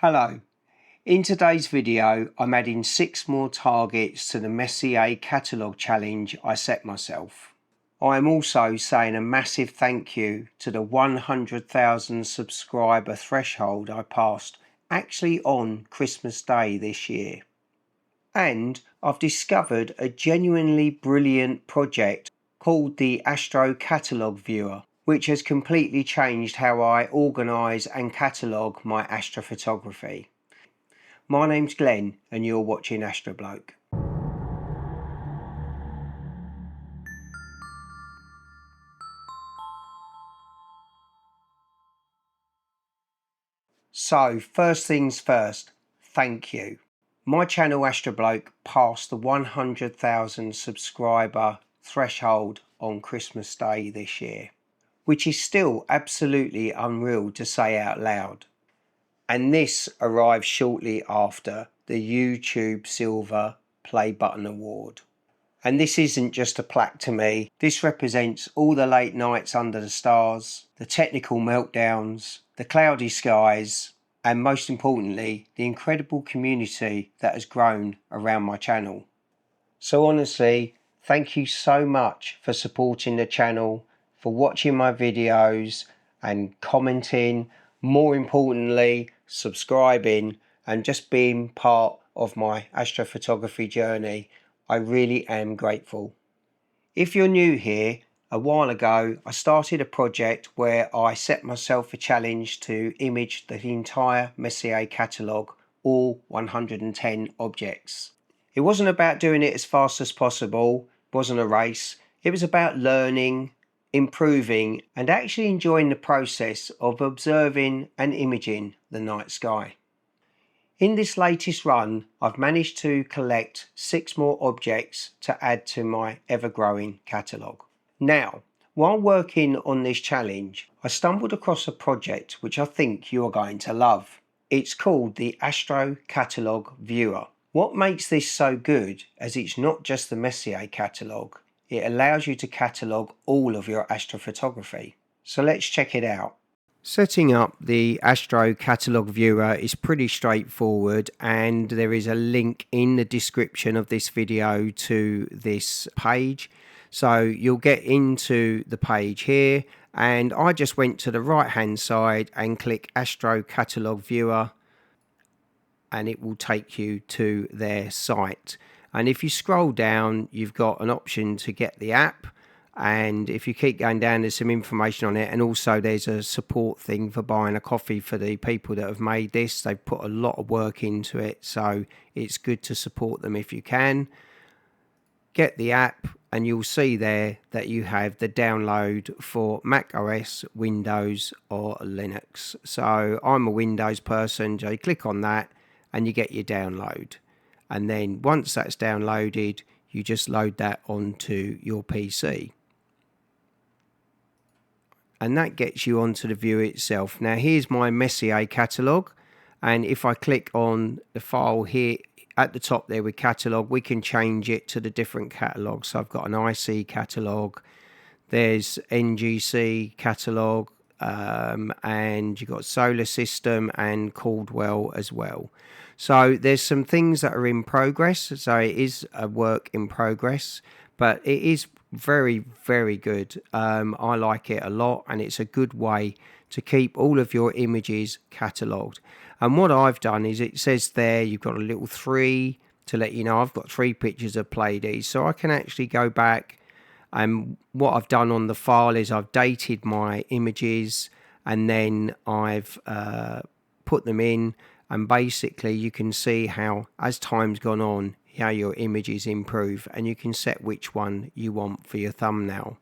Hello, in today's video I'm adding 6 more targets to the Messier Catalogue challenge I set myself. I am also saying a massive thank you to the 100,000 subscriber threshold I passed actually on Christmas Day this year. And I've discovered a genuinely brilliant project called the Astro Catalogue Viewer, which has completely changed how I organise and catalogue my astrophotography. My name's Glenn and you're watching Astrobloke. So first things first, thank you. My channel Astrobloke passed the 100,000 subscriber threshold on Christmas Day this year, which is still absolutely unreal to say out loud. And this arrived shortly after the YouTube Silver Play Button Award. And this isn't just a plaque to me, this represents all the late nights under the stars, the technical meltdowns, the cloudy skies, and most importantly, the incredible community that has grown around my channel. So honestly, thank you so much for supporting the channel, for watching my videos and commenting, more importantly, subscribing and just being part of my astrophotography journey. I really am grateful. If you're new here, a while ago I started a project where I set myself a challenge to image the entire Messier Catalogue, all 110 objects. It wasn't about doing it as fast as possible, it wasn't a race, it was about learning, improving and actually enjoying the process of observing and imaging the night sky. In this latest run, I've managed to collect 6 more objects to add to my ever-growing catalogue. Now, while working on this challenge, I stumbled across a project which I think you are going to love. It's called the Astro Catalogue Viewer. What makes this so good, as it's not just the Messier catalogue, it allows you to catalogue all of your astrophotography. So let's check it out. Setting up the Astro Catalogue Viewer is pretty straightforward, and there is a link in the description of this video to this page. So you'll get into the page here, and I just went to the right hand side and click Astro Catalogue Viewer and it will take you to their site. And if you scroll down, you've got an option to get the app. And if you keep going down, there's some information on it, and also there's a support thing for buying a coffee for the people that have made this. They've put a lot of work into it, so it's good to support them if you can. Get the app and you'll see there that you have the download for Mac OS, Windows or Linux. So I'm a Windows person, so you click on that and you get your download. And then once that's downloaded, you just load that onto your PC. And that gets you onto the view itself. Now here's my Messier catalogue, and if I click on the file here at the top there with catalogue, we can change it to the different catalogues. So I've got an IC catalogue, there's NGC catalogue, and you've got solar system and Caldwell as well. So there's some things that are in progress, so it is a work in progress, but it is very, very good. I like it a lot, and it's a good way to keep all of your images catalogued. And what I've done is, it says there you've got a little 3 to let you know I've got 3 pictures of Pleiades, so I can actually go back. And what I've done on the file is I've dated my images, and then I've put them in, and basically you can see how, as time's gone on, how your images improve, and you can set which one you want for your thumbnail.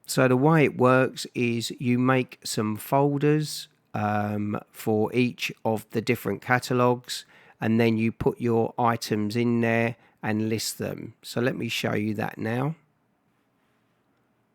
So the way it works is you make some folders for each of the different catalogues, and then you put your items in there and list them. So let me show you that now.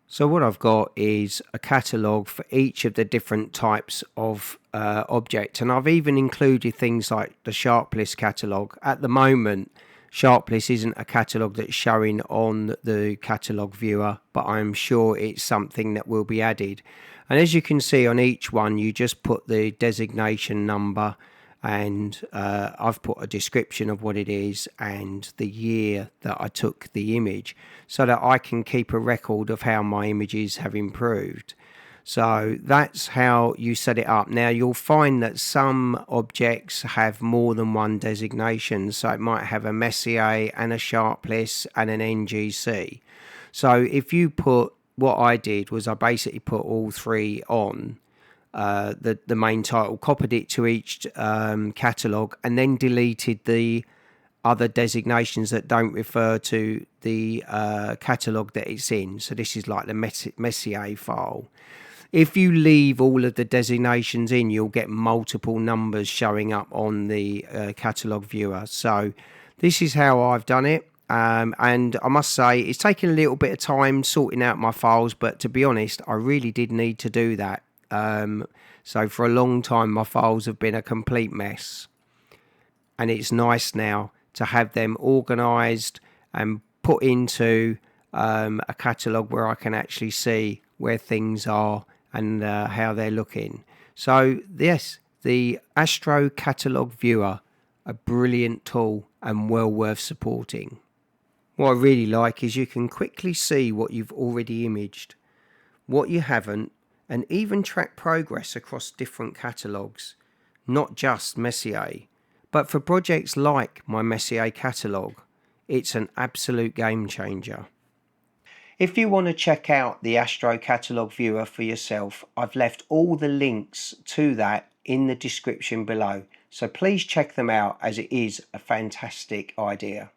So what I've got is a catalogue for each of the different types of object, and I've even included things like the Sharpless catalogue. At the moment, Sharpless isn't a catalogue that's showing on the catalogue viewer, but I'm sure it's something that will be added. And as you can see on each one, you just put the designation number, and I've put a description of what it is and the year that I took the image, so that I can keep a record of how my images have improved. So that's how you set it up. Now you'll find that some objects have more than one designation, so it might have a Messier and a Sharpless and an NGC. So if you put, what I did was I basically put all three on the main title, copied it to each catalogue, and then deleted the other designations that don't refer to the catalogue that it's in. So this is like the Messier file. If you leave all of the designations in, you'll get multiple numbers showing up on the catalogue viewer. So this is how I've done it. And I must say, it's taken a little bit of time sorting out my files, but to be honest, I really did need to do that. So for a long time, my files have been a complete mess. And it's nice now to have them organised and put into a catalogue where I can actually see where things are and how they're looking. So yes, the Astro Catalogue Viewer, a brilliant tool and well worth supporting. What I really like is you can quickly see what you've already imaged, what you haven't, and even track progress across different catalogues, not just Messier. But for projects like my Messier Catalogue, it's an absolute game changer. If you want to check out the Astro Catalogue Viewer for yourself, I've left all the links to that in the description below. So please check them out, as it is a fantastic idea.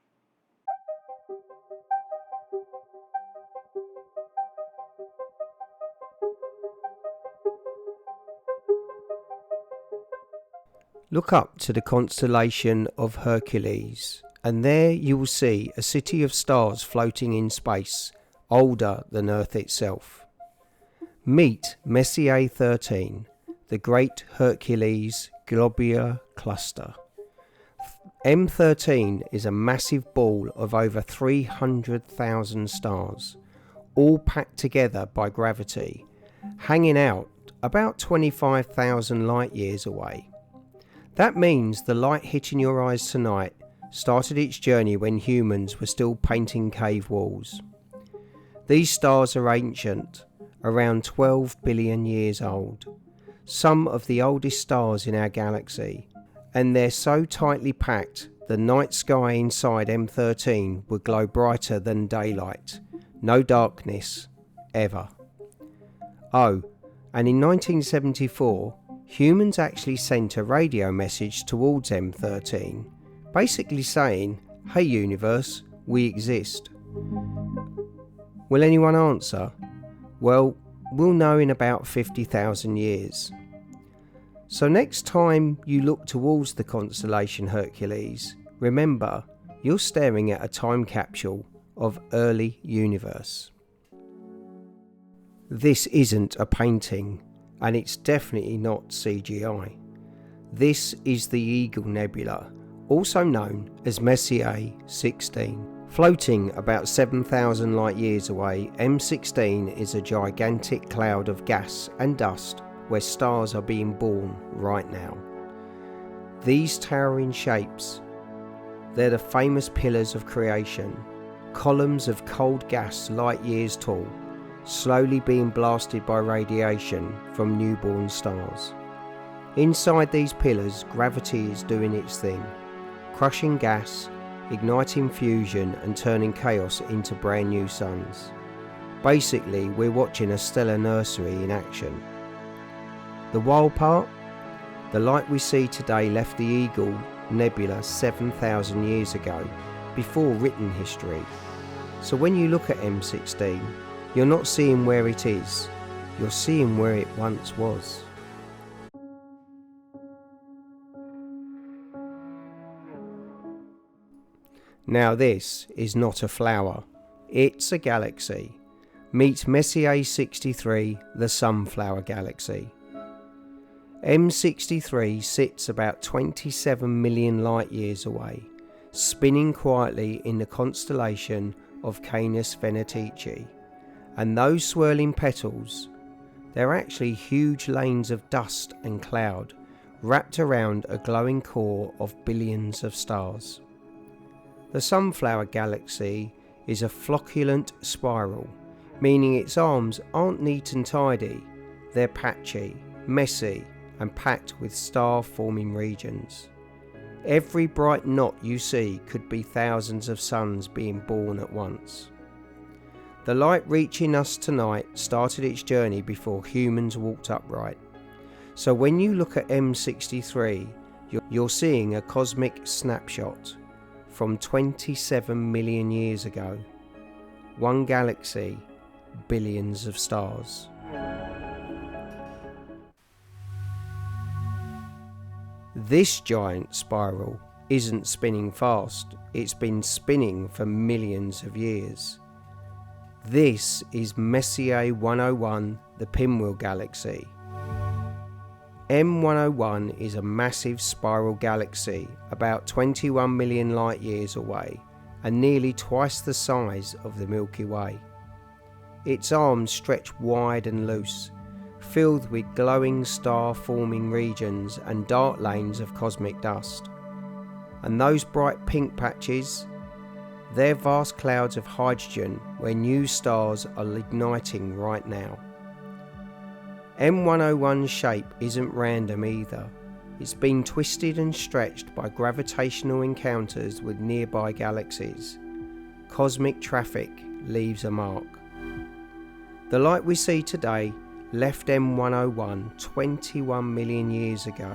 Look up to the constellation of Hercules, and there you will see a city of stars floating in space, older than Earth itself. Meet Messier 13, the Great Hercules Globular Cluster. M13 is a massive ball of over 300,000 stars, all packed together by gravity, hanging out about 25,000 light years away. That means the light hitting your eyes tonight started its journey when humans were still painting cave walls. These stars are ancient, around 12 billion years old, some of the oldest stars in our galaxy, and they're so tightly packed the night sky inside M13 would glow brighter than daylight, no darkness, ever. Oh, and in 1974, humans actually sent a radio message towards M13, basically saying, "Hey universe, we exist." Will anyone answer? Well, we'll know in about 50,000 years. So next time you look towards the constellation Hercules, remember, you're staring at a time capsule of early universe. This isn't a painting, and it's definitely not CGI. This is the Eagle Nebula, also known as Messier 16. Floating about 7,000 light years away, M16 is a gigantic cloud of gas and dust where stars are being born right now. These towering shapes, they're the famous pillars of creation, columns of cold gas light years tall, slowly being blasted by radiation from newborn stars. Inside these pillars, gravity is doing its thing, crushing gas, igniting fusion and turning chaos into brand new suns. Basically, we're watching a stellar nursery in action. The wild part? The light we see today left the Eagle Nebula 7,000 years ago, before written history. So when you look at M16, you're not seeing where it is, you're seeing where it once was. Now this is not a flower, it's a galaxy. Meet Messier 63 The Sunflower Galaxy. M63 sits about 27 million light years away, spinning quietly in the constellation of Canis Venatici, and those swirling petals, They're actually huge lanes of dust and cloud wrapped around a glowing core of billions of stars. The Sunflower Galaxy is a flocculent spiral, meaning its arms aren't neat and tidy, they're patchy, messy and packed with star-forming regions. Every bright knot you see could be thousands of suns being born at once. The light reaching us tonight started its journey before humans walked upright. So when you look at M63, you're seeing a cosmic snapshot from 27 million years ago. One galaxy, billions of stars. This giant spiral isn't spinning fast, it's been spinning for millions of years. This is Messier 101, the Pinwheel Galaxy. M101 is a massive spiral galaxy about 21 million light years away and nearly twice the size of the Milky Way. Its arms stretch wide and loose, filled with glowing star-forming regions and dark lanes of cosmic dust. And those bright pink patches? They're vast clouds of hydrogen where new stars are igniting right now. M101's shape isn't random either. It's been twisted and stretched by gravitational encounters with nearby galaxies. Cosmic traffic leaves a mark. The light we see today left M101 21 million years ago,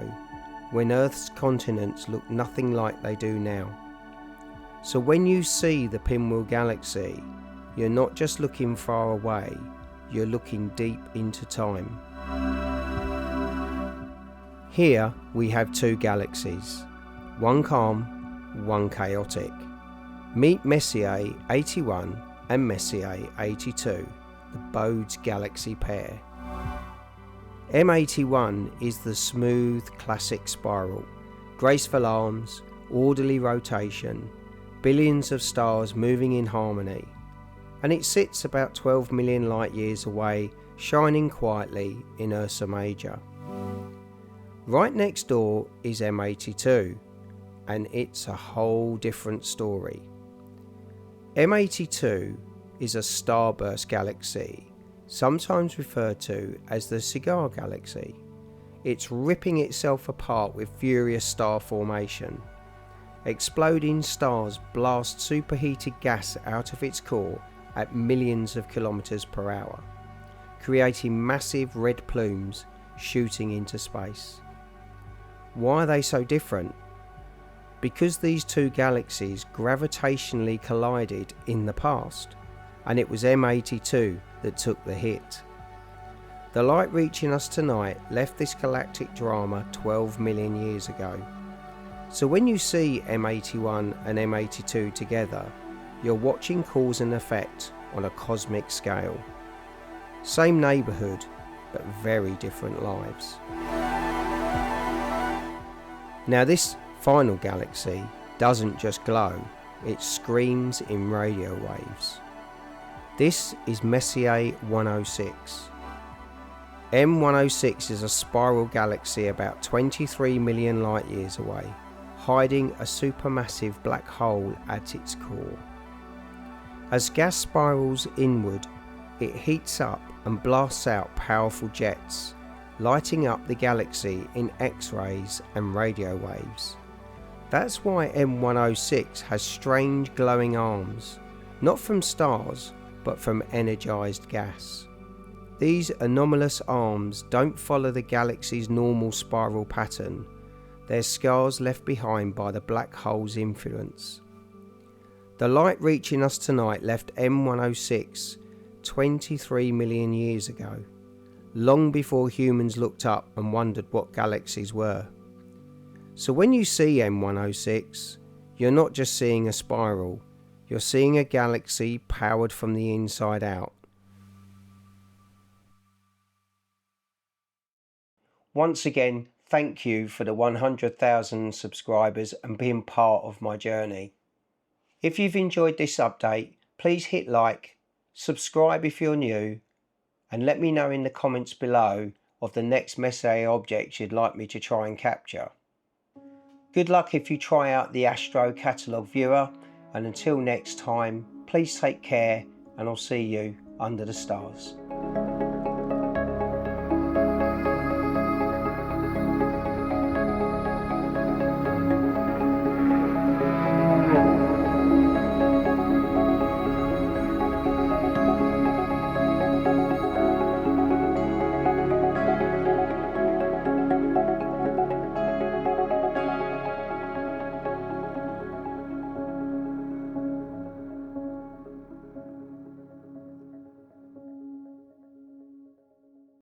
when Earth's continents looked nothing like they do now. So when you see the Pinwheel Galaxy, you're not just looking far away, you're looking deep into time. Here we have two galaxies, one calm, one chaotic. Meet Messier 81 and Messier 82, the Bode galaxy pair. M81 is the smooth classic spiral, graceful arms, orderly rotation, billions of stars moving in harmony, and it sits about 12 million light years away, shining quietly in Ursa Major. Right next door is M82, and it's a whole different story. M82 is a starburst galaxy, sometimes referred to as the Cigar galaxy. It's ripping itself apart with furious star formation. Exploding stars blast superheated gas out of its core at millions of kilometers per hour, creating massive red plumes shooting into space. Why are they so different? Because these two galaxies gravitationally collided in the past, and it was M82 that took the hit. The light reaching us tonight left this galactic drama 12 million years ago. So when you see M81 and M82 together, you're watching cause and effect on a cosmic scale. Same neighbourhood, but very different lives. Now this final galaxy doesn't just glow, it screams in radio waves. This is Messier 106. M106 is a spiral galaxy about 23 million light years away, hiding a supermassive black hole at its core. As gas spirals inward, it heats up and blasts out powerful jets, lighting up the galaxy in X-rays and radio waves. That's why M106 has strange glowing arms, not from stars, but from energized gas. These anomalous arms don't follow the galaxy's normal spiral pattern. They're scars left behind by the black hole's influence. The light reaching us tonight left M106 23 million years ago, long before humans looked up and wondered what galaxies were. So when you see M106, you're not just seeing a spiral, you're seeing a galaxy powered from the inside out. Once again, thank you for the 100,000 subscribers and being part of my journey. If you've enjoyed this update, please hit like, subscribe if you're new, and let me know in the comments below of the next Messier object you'd like me to try and capture. Good luck if you try out the Astro Catalogue viewer, and until next time, please take care and I'll see you under the stars.